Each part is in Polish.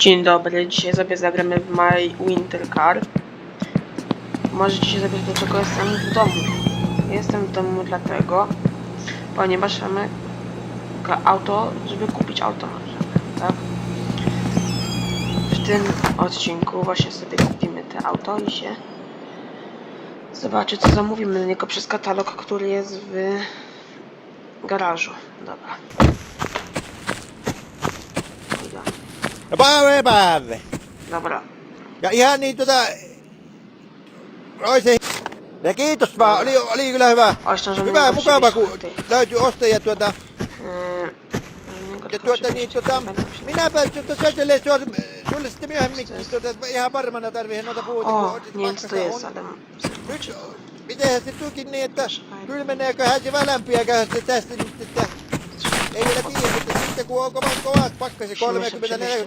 Dzień dobry, dzisiaj sobie zagramy w My Winter Car. Możecie się zapytać, dlaczego jestem w domu. Jestem w domu dlatego, ponieważ mamy auto, żeby kupić auto, tak? W tym odcinku właśnie sobie kupimy te auto i się zobaczy, co zamówimy na niego przez katalog, który jest w garażu. Dobra. Päivä. Dobra. Ja ihan niin Oikein. Ja kiitos vaan, oli kyllä hyvä. Hyvä, mukava kun löytyi ostajia ja niin minäpä soitelen sulle sitten myöhemmin ihan varmana tarvii noita puuta. O, nie wiem co to jest, ale... Nyt, mitenhän se tukin niin, että kylmeneeköhän se välämpiäköhän se tästä nyt, että ei vielä tiedä, että sitten kun on kovat pakkaset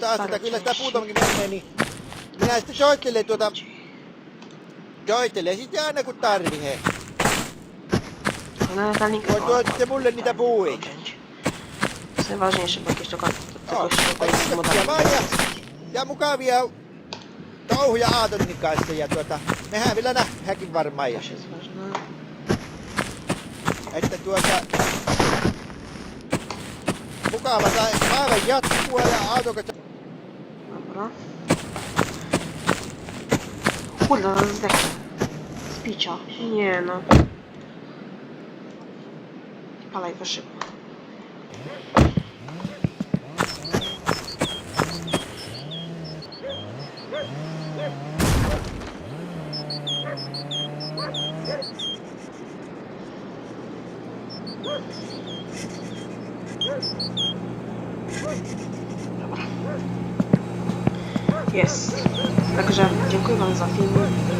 30-40 astetta, kyllä sitä puutakin menee, niin minä sitten soittelen soittelen sitten aina kun tarvii he. Voit tuoda sitten mulle niitä puuja. Se ważniejsze, bo jakieś tylko Kiitoksia vaan ja mukavia touhuja Aatonin kanssa ja mehän vielä nähdäänkin varmaan. Ja, että mukava päivän jatkua ja Aaton kanssa. Dobra. Kurde, no zdechnę. Z picia. Nie no. Palaj to szybko. Dobra. Jest. Także dziękuję wam za film.